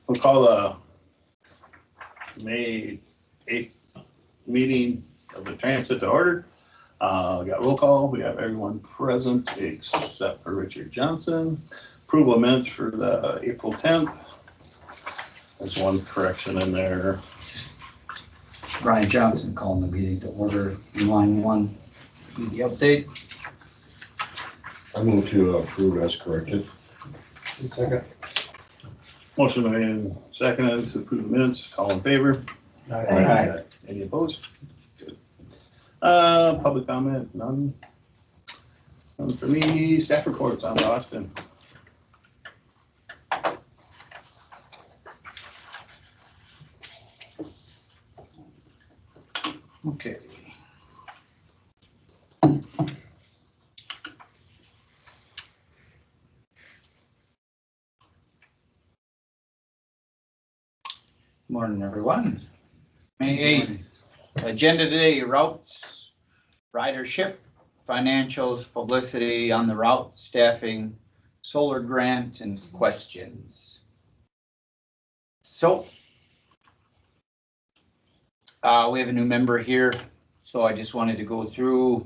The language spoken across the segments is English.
We'll call the May 8th meeting of the transit to order. We got roll call. We have everyone present except for Richard Johnson. Approval of minutes for the April 10th. There's one correction in there. Brian Johnson calling the meeting to order in line 1. The update. I move to approve as corrected. Second. Motion made and seconded to approve the minutes. All in favor? Aye. Any opposed? Good. Public comment, none. None for me. Staff reports on Austin. Okay. Morning, everyone. May 8th. Agenda today, routes, ridership, financials, publicity on the route, staffing, solar grant, and questions. So we have a new member here, so I just wanted to go through.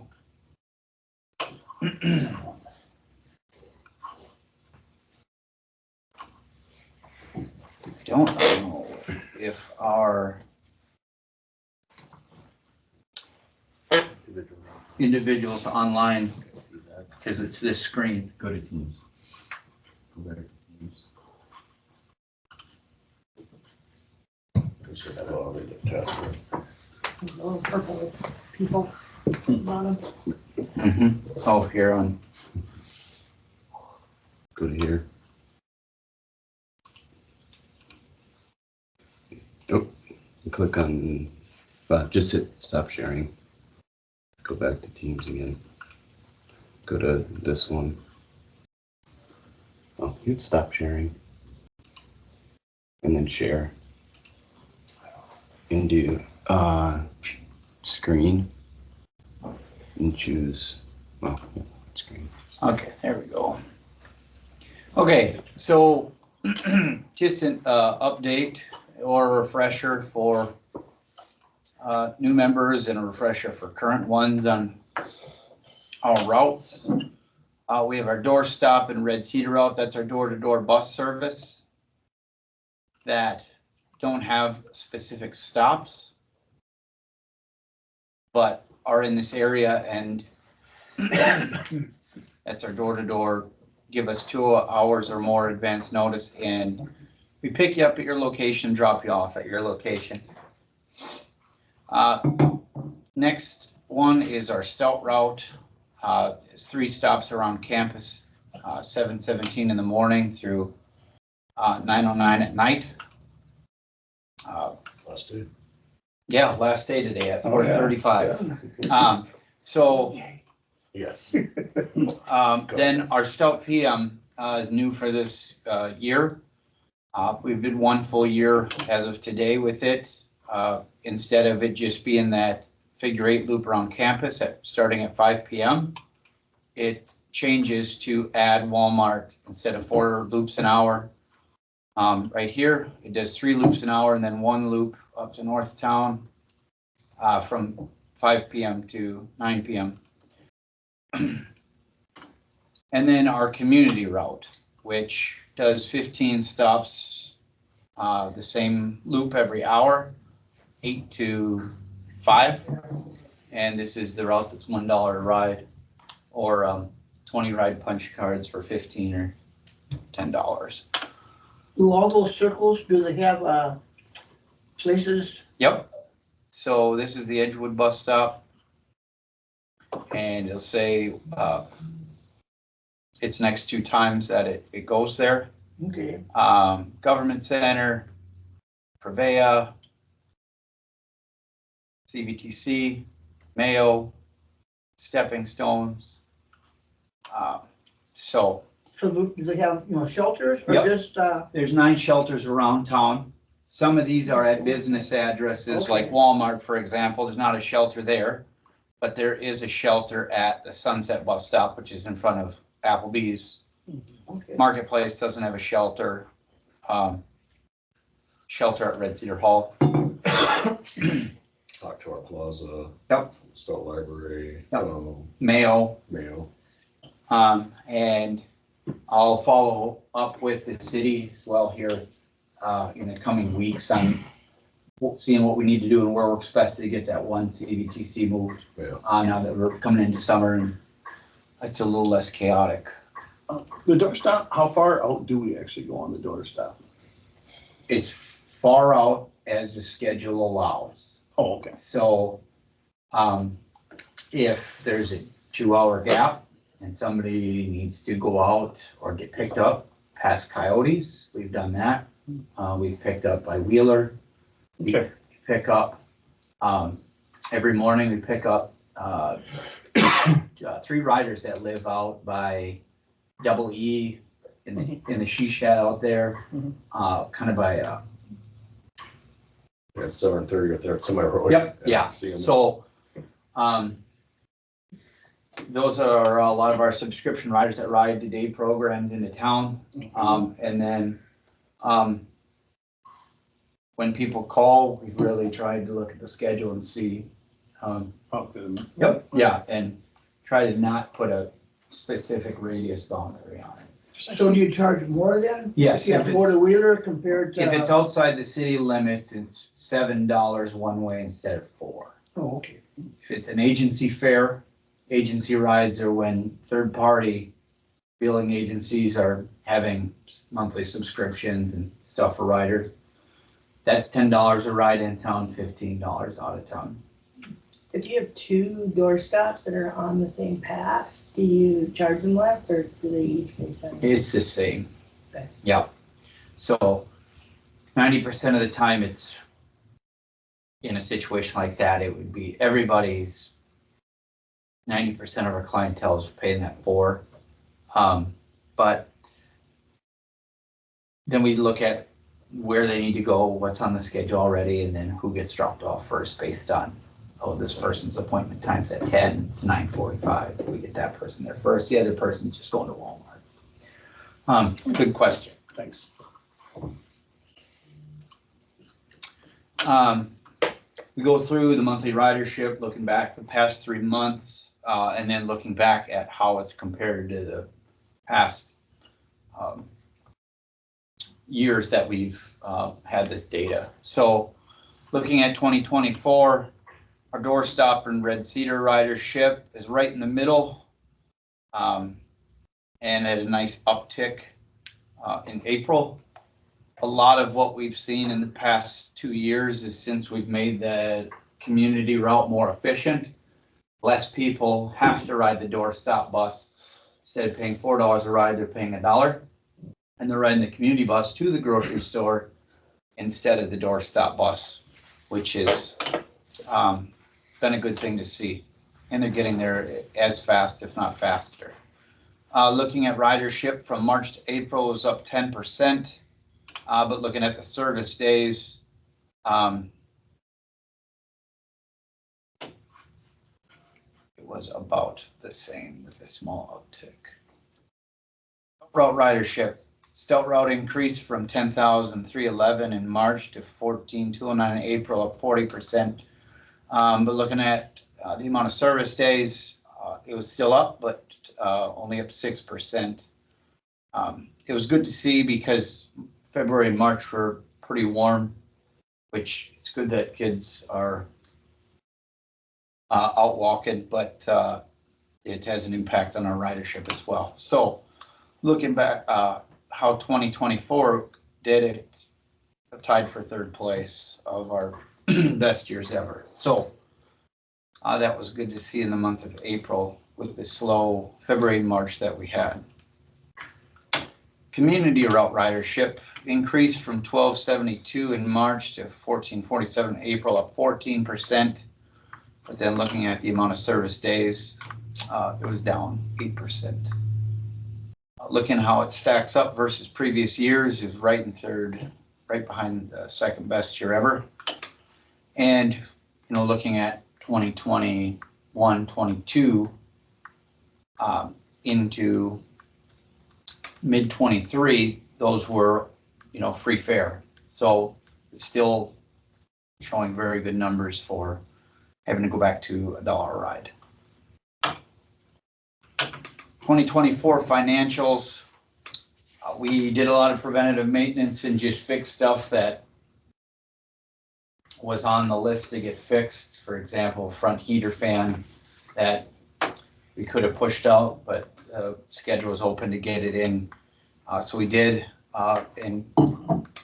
I don't know if our individuals online, because it's this screen. Go to Teams. Go back to Teams. Should have already tested. Little purple people bottom. Oh, here on. Go to here. Oh, click on, just hit stop sharing. Go back to Teams again. Go to this one. Oh, hit stop sharing. And then share. And do screen. And choose, well, screen. Okay, there we go. Okay, so just an update or a refresher for new members and a refresher for current ones on our routes. We have our door stop and Red Cedar route. That's our door-to-door bus service that don't have specific stops, but are in this area, and that's our door-to-door. Give us 2 hours or more advance notice, and we pick you up at your location, drop you off at your location. Next one is our Stout route. It's 3 stops around campus, 7:17 in the morning through 9:09 at night. Last day. Yeah, last day today at 4:35. So Yes. then our Stout PM is new for this year. We've been 1 full year as of today with it. Instead of it just being that figure 8 loop around campus starting at 5 p.m., it changes to add Walmart instead of 4 loops an hour. Right here, it does 3 loops an hour and then 1 loop up to North Town from 5 p.m. to 9 p.m. And then our community route, which does 15 stops, the same loop every hour, 8 to 5. And this is the route that's $1 a ride, or 20 ride punch cards for $15 or $10. Do all those circles, do they have places? Yep. So this is the Edgewood bus stop, and it'll say it's next 2 times that it goes there. Okay. Government Center, Prevea, CVTC, Mayo, Stepping Stones. So do they have, shelters or Yep. just, there's 9 shelters around town. Some of these are at business addresses, like Okay. Walmart, for example. There's not a shelter there, but there is a shelter at the Sunset bus stop, which is in front of Applebee's. okay. Marketplace doesn't have a shelter. shelter at Red Cedar Hall. Talk to our plaza. Yep. Stout Library. Yep. Mayo. Mayo. And I'll follow up with the city as well here in the coming weeks on seeing what we need to do and where works best to get that one CBTC moved. Yeah. Now that we're coming into summer and it's a little less chaotic. The doorstop, how far out do we actually go on the doorstop? As far out as the schedule allows. Oh, okay. So, if there's a 2-hour gap and somebody needs to go out or get picked up past Coyotes, we've done that. We've picked up by Wheeler. We Okay. pick up, every morning we pick up, 3 riders that live out by Double E in the she shed out there, kind of by, Yeah, 7:30 or there, somewhere. Yep, yeah, See 'em. so, those are a lot of our subscription riders that ride today programs into town. And then, when people call, we've really tried to look at the schedule and see, Yep. yeah, and try to not put a specific radius boundary on it. So do you charge more then? Yes, If you have to go to Wheeler compared to? If it's outside the city limits, it's $7 one way instead of $4. Oh, okay. If it's an agency fare, agency rides are when third-party billing agencies are having monthly subscriptions and stuff for riders. That's $10 a ride in town, $15 out of town. If you have 2 doorstops that are on the same path, do you charge them less or do they each pay the same? It's the same. Okay. Yeah. So 90% of the time it's in a situation like that, it would be everybody's 90% of our clientele is paying that for. But then we look at where they need to go, what's on the schedule already, and then who gets dropped off first based on, oh, this person's appointment time's at 10, it's 9:45. We get that person there first. The other person's just going to Walmart. Good question. Thanks. We go through the monthly ridership, looking back the past 3 months, and then looking back at how it's compared to the past years that we've had this data. So looking at 2024, our doorstop and Red Cedar ridership is right in the middle, and at a nice uptick in April. A lot of what we've seen in the past 2 years is since we've made the community route more efficient, less people have to ride the doorstop bus. Instead of paying $4 a ride, they're paying $1. And they're riding the community bus to the grocery store instead of the doorstop bus, which is been a good thing to see. And they're getting there as fast, if not faster. Looking at ridership from March to April was up 10%. But looking at the service days, it was about the same with a small uptick. Route ridership. Stout route increased from 10,311 in March to 14,209 in April, up 40%. But looking at the amount of service days, it was still up, but only up 6%. It was good to see because February and March were pretty warm, which it's good that kids are out walking, but it has an impact on our ridership as well. So looking back, how 2024 did, it tied for 3rd place of our best years ever. So that was good to see in the month of April with the slow February and March that we had. Community route ridership increased from 1272 in March to 1447 in April, up 14%. But then looking at the amount of service days, it was down 8%. Looking how it stacks up versus previous years is right in 3rd, right behind the 2nd best year ever. And, looking at 2021, 22 into mid 23, those were, free fare. So it's still showing very good numbers for having to go back to $1 a ride. 2024 financials, we did a lot of preventative maintenance and just fixed stuff that was on the list to get fixed. For example, front heater fan that we could have pushed out, but the schedule was open to get it in. So we did, and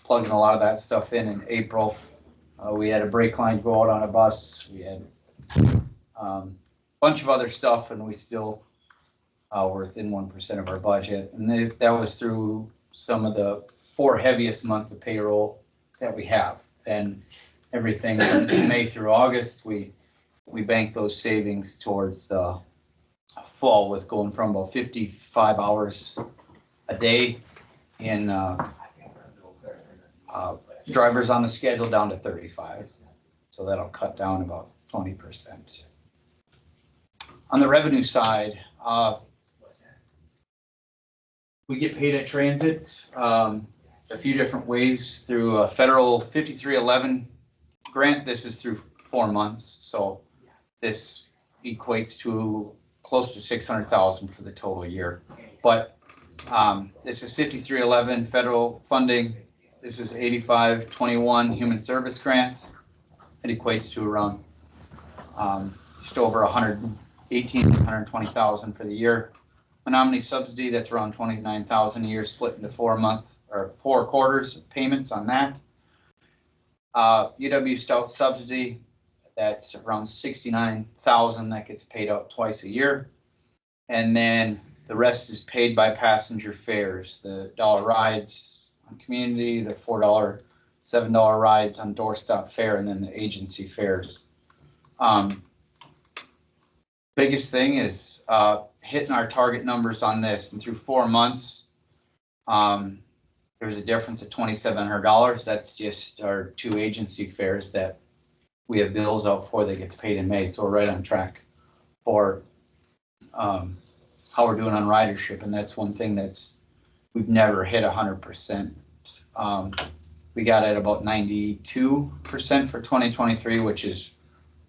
plugging a lot of that stuff in April. We had a brake line go out on a bus. We had a bunch of other stuff, and we still were within 1% of our budget. And that was through some of the 4 heaviest months of payroll that we have. And everything from May through August, we banked those savings towards the fall, with going from about 55 hours a day in drivers on the schedule down to 35. So that'll cut down about 20%. On the revenue side, we get paid at transit a few different ways through a federal 5311 grant. This is through 4 months, so this equates to close to 600,000 for the total year. But this is 5311 federal funding. This is 8521 human service grants. It equates to around just over 120,000 for the year. Menominee subsidy, that's around 29,000 a year, split into 4 quarters payments on that. UW Stout subsidy, that's around 69,000 that gets paid out twice a year. And then the rest is paid by passenger fares, the dollar rides on community, the $4, $7 rides on doorstop fare, and then the agency fares. Biggest thing is hitting our target numbers on this, and through 4 months, there's a difference of $2,700. That's just our 2 agency fares that we have bills out for that gets paid in May. So we're right on track for how we're doing on ridership, and that's one thing we've never hit 100%. We got at about 92% for 2023, which is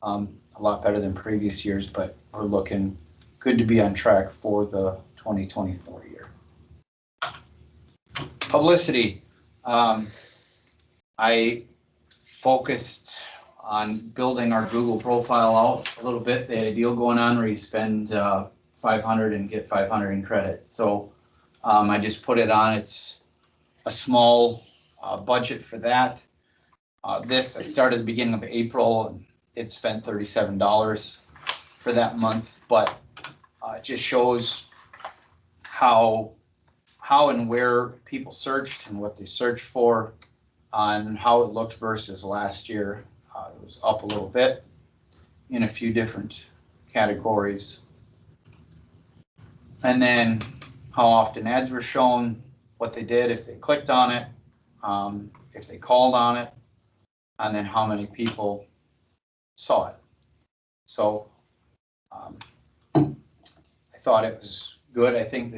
a lot better than previous years, but we're looking good to be on track for the 2024 year. Publicity. I focused on building our Google profile out a little bit. They had a deal going on where you spend 500 and get 500 in credit. So I just put it on. It's a small budget for that. I started at the beginning of April, and it spent $37 for that month, but it just shows how and where people searched and what they searched for, on how it looked versus last year. It was up a little bit in a few different categories. And then how often ads were shown, what they did, if they clicked on it, if they called on it, and then how many people saw it. So I thought it was good. I think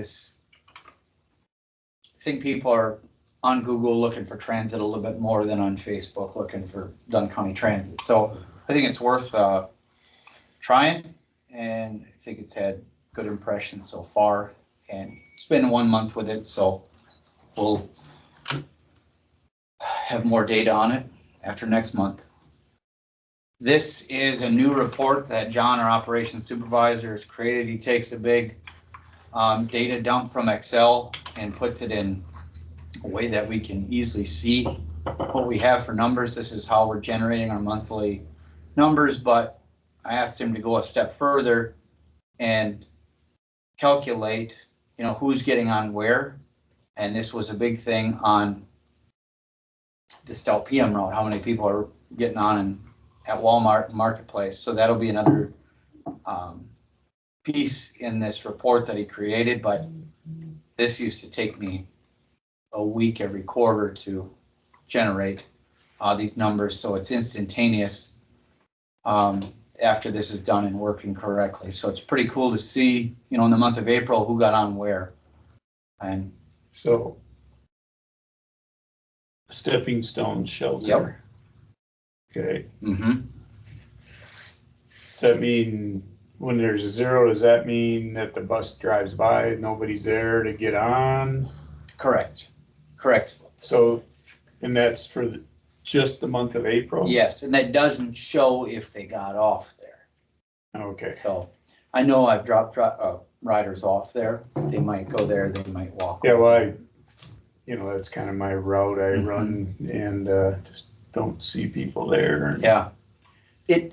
people are on Google looking for transit a little bit more than on Facebook looking for Dunn County Transit. So I think it's worth trying, and I think it's had good impressions so far. And it's been 1 month with it, so we'll have more data on it after next month. This is a new report that John, our operations supervisor, has created. He takes a big data dump from Excel and puts it in a way that we can easily see what we have for numbers. This is how we're generating our monthly numbers, but I asked him to go a step further and calculate, who's getting on where. And this was a big thing on the Stout PM route, how many people are getting on at Walmart Marketplace. So that'll be another piece in this report that he created, but this used to take me a week every quarter to generate these numbers. So it's instantaneous after this is done and working correctly. So it's pretty cool to see, in the month of April, who got on where. And So stepping stone shelter. Okay, Mm-hmm. does that mean when there's a zero, does that mean that the bus drives by, nobody's there to get on? Correct. Correct. So, and that's for just the month of April? Yes, and that doesn't show if they got off there. Okay, So I know I've dropped riders off there. They might go there, they might walk. yeah, well, that's kind of my route I Mhm. run and just don't see people there. Yeah. I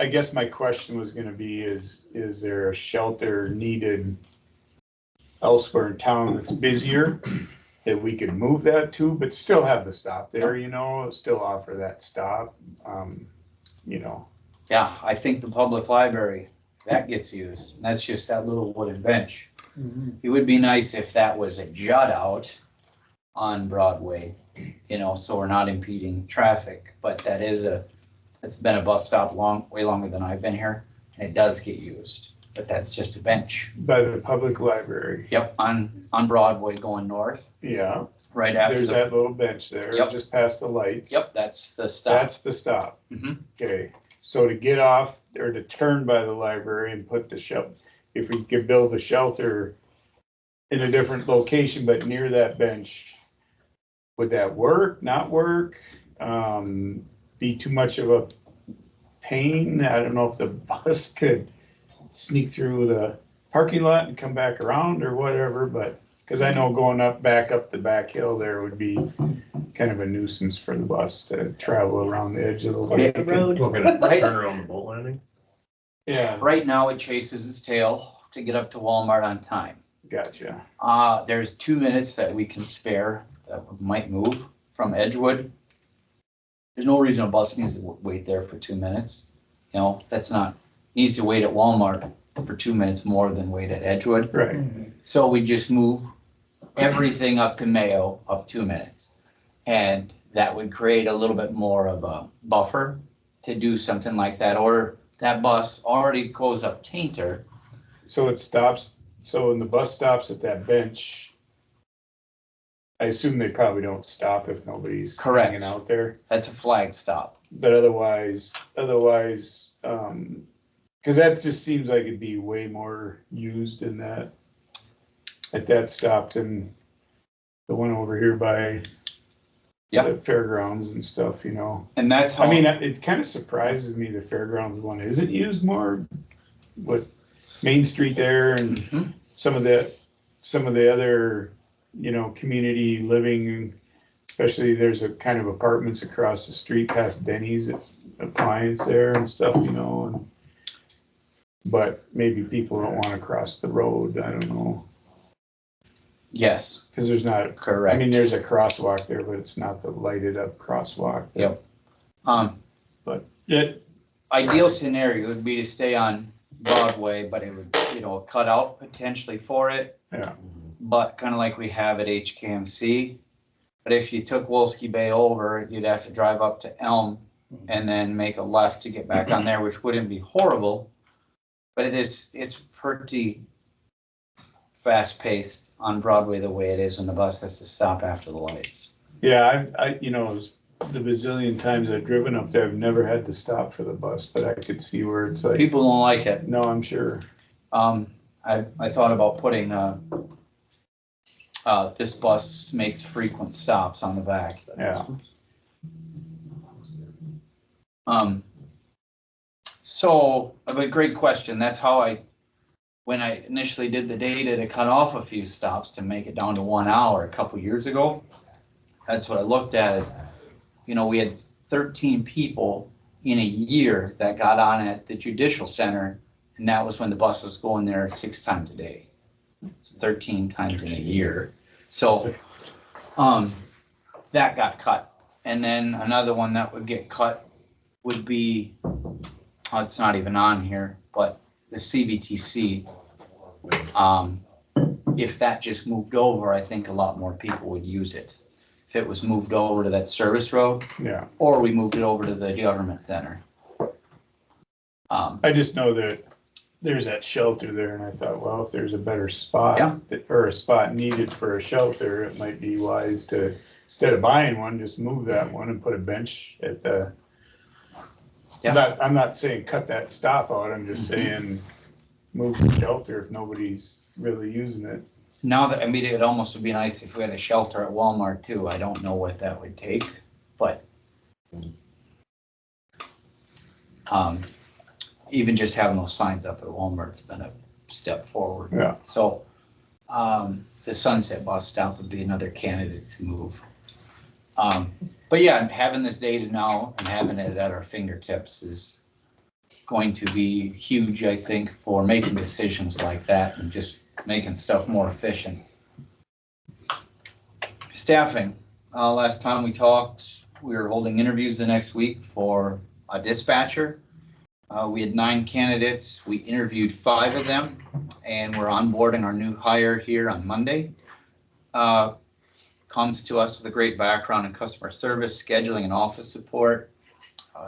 guess my question was gonna be is there a shelter needed elsewhere in town that's busier that we could move that to, but still have the stop there, still offer that stop, Yeah, I think the public library, that gets used. And that's just that little wooden bench. It would be nice if that was a jut out on Broadway, so we're not impeding traffic, but it's been a bus stop way longer than I've been here, and it does get used, but that's just a bench. by the public library. Yep, on Broadway going north, Yeah, right after there's that little bench there, Yep. just past the lights. Yep, that's the stop. That's the stop. Mhm. Okay, so to get off or to turn by the library and put the shelter, if we could build a shelter in a different location, but near that bench, would that work, not work? Be too much of a pain? I don't know if the bus could sneak through the parking lot and come back around or whatever, but, because I know going back up the back hill there would be kind of a nuisance for the bus to travel around the edge of the lake. The road. We're gonna Right. turn around the boat landing? Yeah, Right now, it chases its tail to get up to Walmart on time. gotcha. There's 2 minutes that we can spare that might move from Edgewood. There's no reason a bus needs to wait there for 2 minutes. Needs to wait at Walmart for 2 minutes more than wait at Edgewood. Right, So we just move everything up to Mayo up 2 minutes. And that would create a little bit more of a buffer to do something like that. Or that bus already goes up Tainter. so it stops, so when the bus stops at that bench, I assume they probably don't stop if nobody's Correct. hanging out there. That's a flag stop. But otherwise, because that just seems like it'd be way more used at that stop than the one over here by Yep. the fairgrounds and stuff, And that's how. I mean, it kind of surprises me the fairgrounds one isn't used more with Main Street there and Mhm. some of the other, community living, especially there's a kind of apartments across the street past Denny's appliance there and stuff, but maybe people don't want to cross the road. I don't know. Yes, Because there's not, correct. I mean, there's a crosswalk there, but it's not the lighted up crosswalk. Yep. It, Ideal scenario would be to stay on Broadway, but it would, cut out potentially for it, yeah, but kind of like we have at HKMC. But if you took Wolski Bay over, you'd have to drive up to Elm and then make a left to get back on there, which wouldn't be horrible. But it's pretty fast paced on Broadway the way it is when the bus has to stop after the lights. yeah, the bazillion times I've driven up there, I've never had to stop for the bus, but I could see where it's like, People don't like it. no, I'm sure. I thought about putting, this bus makes frequent stops on the back. Yeah. So, a great question. That's how when I initially did the data to cut off a few stops to make it down to 1 hour a couple years ago, that's what I looked at is, we had 13 people in a year that got on at the Judicial Center, and that was when the bus was going there 6 times a day. So 13 times in a year. So, that got cut. And then another one that would get cut would be, it's not even on here, but the CVTC. If that just moved over, I think a lot more people would use it. If it was moved over to that service road, Yeah, or we moved it over to the government center. I just know that there's that shelter there, and I thought, well, if there's a better spot Yeah. or a spot needed for a shelter, it might be wise to, instead of buying one, just move that one and put a bench at the. Yeah. I'm not saying cut that stop out, I'm just saying move the shelter if nobody's really using it. Now that, I mean, it almost would be nice if we had a shelter at Walmart too. I don't know what that would take, but even just having those signs up at Walmart's been a step forward. Yeah. So, the Sunset bus stop would be another candidate to move. But yeah, having this data now and having it at our fingertips is going to be huge, I think, for making decisions like that and just making stuff more efficient. Staffing, last time we talked, we were holding interviews the next week for a dispatcher. We had 9 candidates. We interviewed 5 of them, and we're onboarding our new hire here on Monday. Comes to us with a great background in customer service, scheduling, and office support.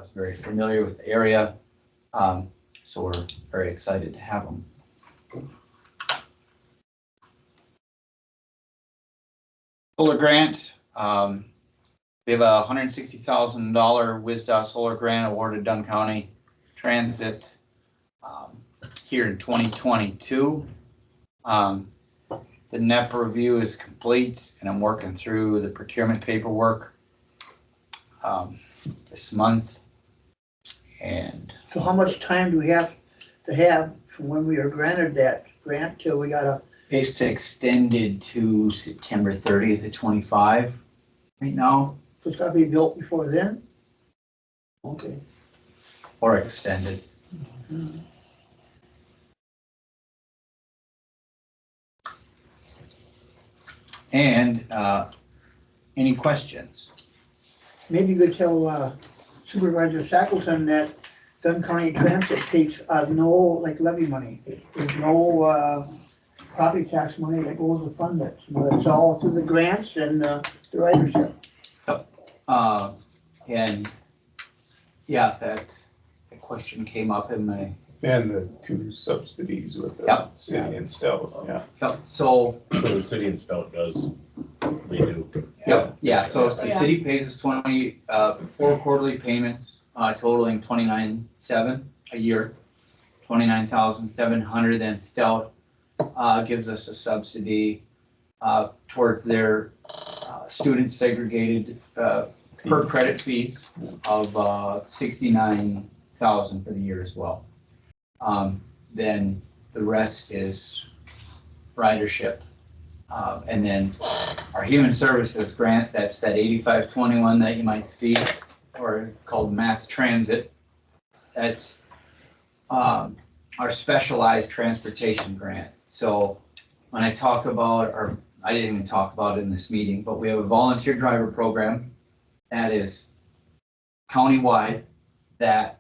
Is very familiar with the area, so we're very excited to have them. Solar grant. We have a $160,000 WSDOT solar grant awarded Dunn County Transit here in 2022. The NEPA review is complete, and I'm working through the procurement paperwork this month. And So how much time do we have to have from when we are granted that grant till we gotta, it's extended to September 30th of 25 right now, so it's gotta be built before then? Okay. or extended. And any questions? Maybe you could tell Supervisor Shackleton that Dunn County Transit takes no, like levy money. There's no property tax money that goes to fund it. So it's all through the grants and the ridership. And yeah, that question came up in my, And the 2 subsidies with the Yep. city and stuff, yeah. yep, so, So the city and Stout does, they do. yeah, so the city pays us 4 quarterly payments, totaling 29,700 a year, 29,700. Then Stout gives us a subsidy towards their student segregated per credit fees of 69,000 for the year as well. Then the rest is ridership. And then our human services grant, that's that 8521 that you might see, or called mass transit. That's our specialized transportation grant. So when I talk about, or I didn't even talk about it in this meeting, but we have a volunteer driver program that is countywide, that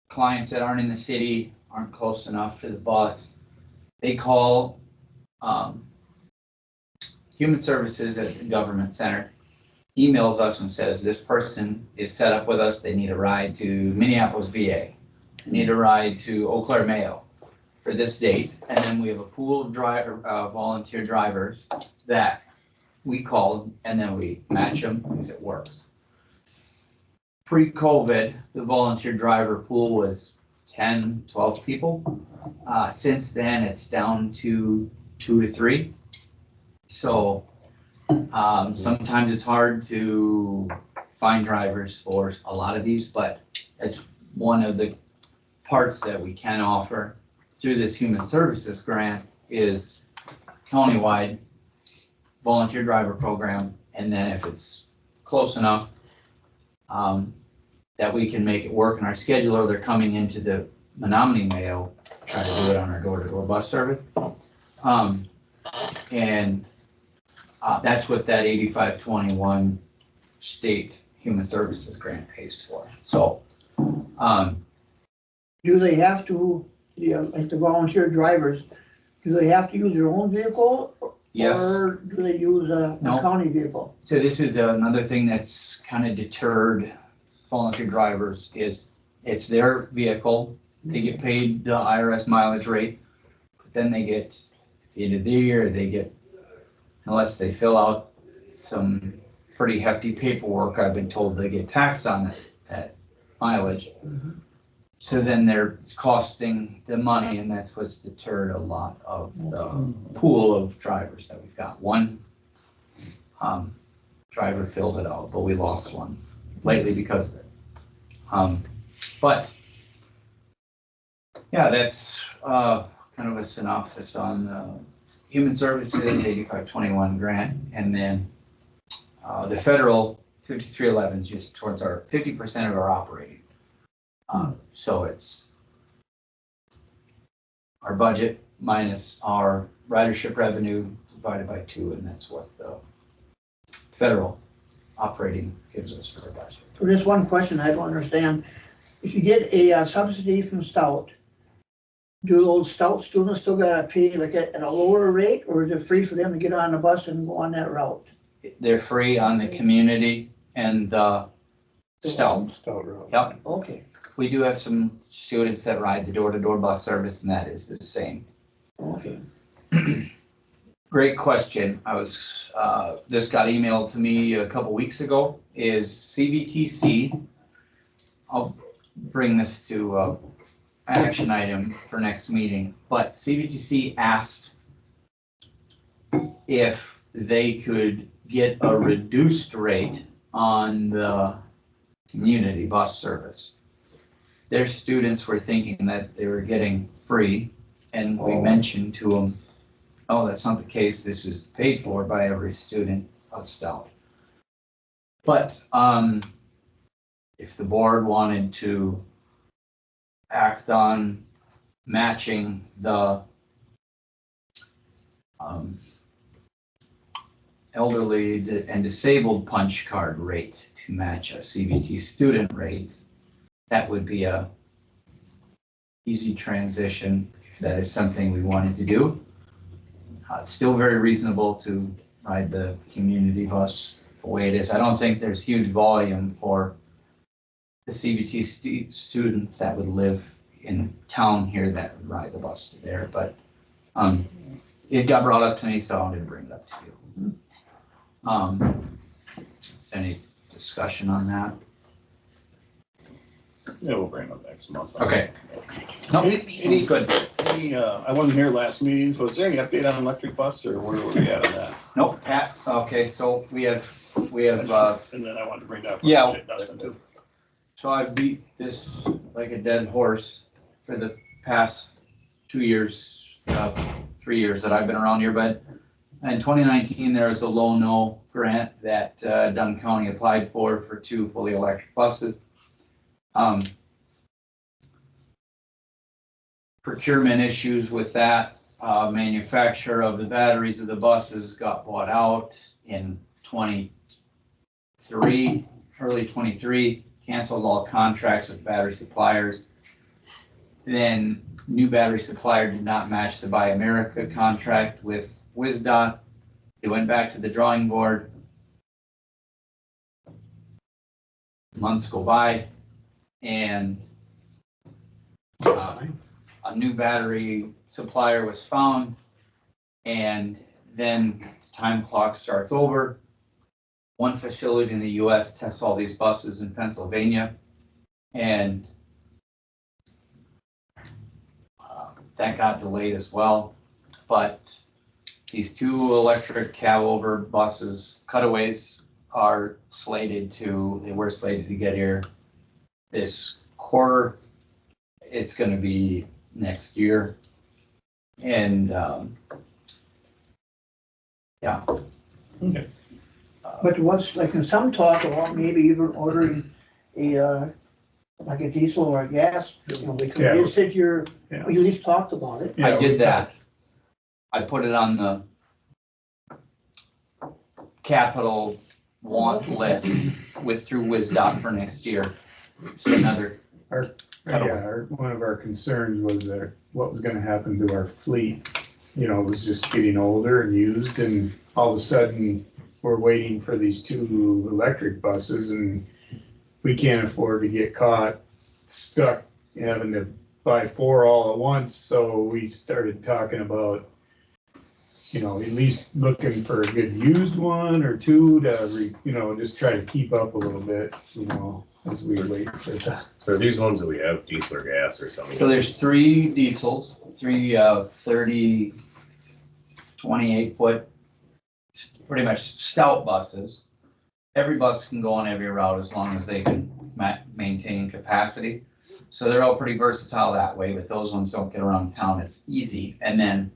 clients that aren't in the city, aren't close enough to the bus, they call human services at the government center, emails us and says, this person is set up with us, they need a ride to Minneapolis VA, they need a ride to Eau Claire Mayo for this date. And then we have a pool of volunteer drivers that we call, and then we match them if it works. Pre-COVID, the volunteer driver pool was 10, 12 people. Since then, it's down to 2 to 3. So sometimes it's hard to find drivers for a lot of these, but it's one of the parts that we can offer through this human services grant is countywide volunteer driver program. And then if it's close enough, that we can make it work in our schedule, or they're coming into the Menominee Mayo, try to do it on our door-to-door bus service. And that's what that 8521 state human services grant pays for. So, Do they have to, like the volunteer drivers, do they have to use their own vehicle? yes. Or do they use a No. county vehicle? So this is another thing that's kind of deterred volunteer drivers, is it's their vehicle. they get paid the IRS mileage rate, but then they get, at the end of the year, they get, unless they fill out some pretty hefty paperwork, I've been told they get taxed on that mileage. Mhm. So then they're costing the money, and that's what's deterred a lot of the pool of drivers that we've got. One driver filled it out, but we lost one lately because of it. But yeah, that's kind of a synopsis on Human Services 8521 grant, and then the federal 5311 is just towards our 50% of our operating. So it's our budget minus our ridership revenue divided by 2, and that's what the federal operating gives us for the budget. So just one question I don't understand. If you get a subsidy from Stout, do those Stout students still gotta pay like at a lower rate, or is it free for them to get on the bus and go on that route? They're free on the community and the Stout. Stout road. Yep. Okay, We do have some students that ride the door-to-door bus service, and that is the same. okay. Great question. I was, this got emailed to me a couple weeks ago, is CVTC. I'll bring this to action item for next meeting, but CVTC asked if they could get a reduced rate on the community bus service. Their students were thinking that they were getting free, and we mentioned to them, oh, that's not the case. This is paid for by every student of Stout. But if the board wanted to act on matching the elderly and disabled punch card rate to match a CVT student rate, that would be a easy transition if that is something we wanted to do. It's still very reasonable to ride the community bus the way it is. I don't think there's huge volume for the CVT students that would live in town here that would ride the bus to there, but it got brought up to me, so I wanted to bring it up to you. Is there any discussion on that? Yeah, we'll bring it up next month. Okay. No, Any- good. I wasn't here last meeting, so is there any update on electric bus, or where were we at on that? Nope, Pat, okay, so we have, And then I wanted to bring that up. Yeah. Dustin, too. so I beat this like a dead horse for the past 2 years, 3 years that I've been around here, but in 2019, there was a low no grant that Dunn County applied for 2 fully electric buses. Procurement issues with that, manufacturer of the batteries of the buses got bought out in 23, early 23, canceled all contracts with battery suppliers. Then new battery supplier did not match the Buy America contract with WisDOT. They went back to the drawing board. Months go by, and a new battery supplier was found, and then time clock starts over. One facility in the US tests all these buses in Pennsylvania, and that got delayed as well. But these 2 electric cab over buses, cutaways, are slated to get here this quarter. It's going to be next year. And yeah. Okay. But what's, like, in some talk about maybe even ordering a, like a diesel or a gas, you know, because Yeah. you said you're, Yeah. you at least talked about it. I Yeah, did we that. I put it on the capital want list through WisDOT for next year. Just another One of our concerns was that what was gonna happen to our fleet. You know, it was just getting older and used, and all of a sudden, we're waiting for these 2 electric buses, and we can't afford to get caught stuck having to buy 4 all at once, so we started talking about, you know, at least looking for a good used one or two to, you know, just try to keep up a little bit, you know, as we wait for that. So are these ones that we have diesel or gas or something? So there's 3 diesels, 3 30, 28 foot, pretty much stout buses. Every bus can go on every route as long as they can maintain capacity. So they're all pretty versatile that way, but those ones don't get around town as easy. And then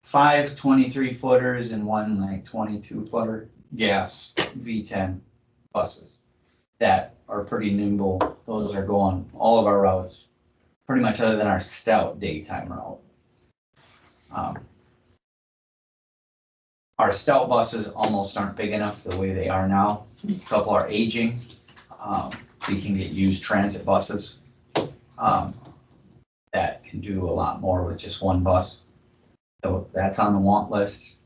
5 23 footers and 1 like 22 footer gas V10 buses that are pretty nimble. Those are going all of our routes, pretty much other than our stout daytime route. Our stout buses almost aren't big enough the way they are now. A couple are aging. We can get used transit buses that can do a lot more with just 1 bus. So that's on the want list.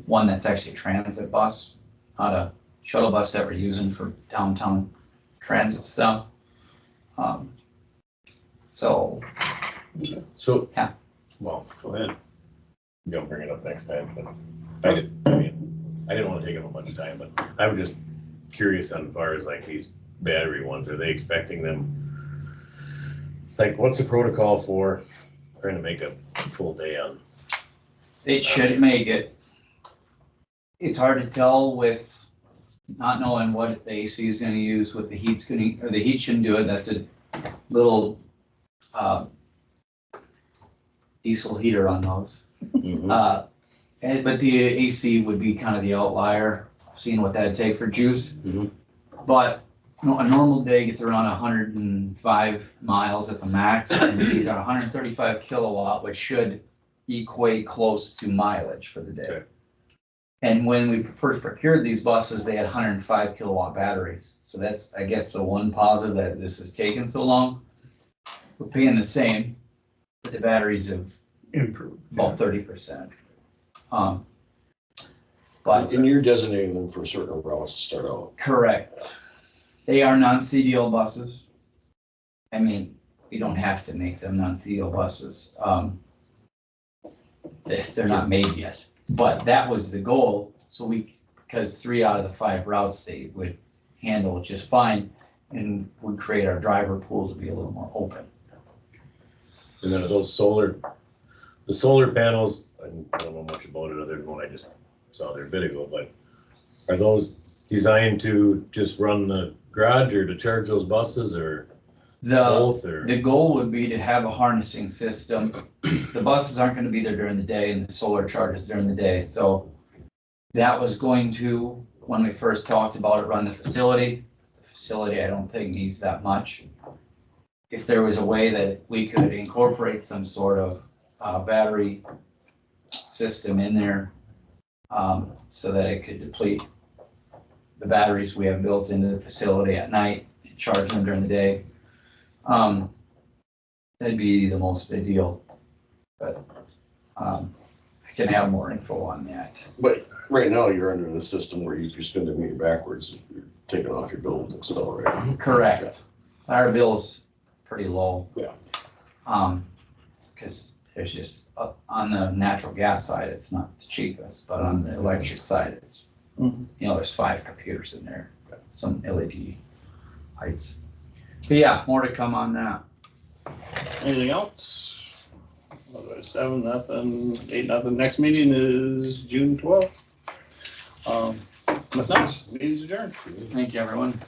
One that's actually a transit bus, not a shuttle bus that we're using for downtown transit stuff. So, Yeah. well, Go ahead. don't bring it up next time, but I didn't want to take up a bunch of time, but I was just curious on as far as like these battery ones, are they expecting them? Like, what's the protocol for trying to make a full day on? It should make it. It's hard to tell with not knowing what the AC is gonna use, what the heat's gonna, or the heat shouldn't do it. That's a little diesel heater on those. But the AC would be kind of the outlier, seeing what that'd take for juice. Mhm. But you know, a normal day gets around 105 miles at the max, and these are 135 kilowatt, which should equate close to mileage for the day. Okay. And when we first procured these buses, they had 105 kilowatt batteries. So that's, I guess, the one positive that this has taken so long. We're paying the same, but the batteries have Improve. about 30%. But And you're designating them for certain routes to start out. correct. They are non-CDL buses. I mean, you don't have to make them non-CDL buses. They're not made yet, but that was the goal. So because 3 out of the 5 routes they would handle just fine, and would create our driver pool to be a little more open. And then are those the solar panels, I don't know much about it other than what I just saw there a bit ago, but are those designed to just run the garage or to charge those buses or both? Or The goal would be to have a harnessing system. The buses aren't gonna be there during the day and the solar charges during the day, so that was going to, when we first talked about it, run the facility. The facility I don't think needs that much. If there was a way that we could incorporate some sort of battery system in there, so that it could deplete the batteries we have built into the facility at night and charge them during the day, that'd be the most ideal. But I can have more info on that. But right now, you're under the system where if you spin the meter backwards, you're taking off your bill with accelerator. Correct. Our bill's pretty low. Yeah. Because there's just, on the natural gas side, it's not the cheapest, but on the electric side, it's, you know, there's 5 computers in there, some LED lights. But yeah, more to come on that. Anything else? Otherwise, 7-0, 8-0. Next meeting is June 12th. With that, meeting's adjourned. Thank you, everyone.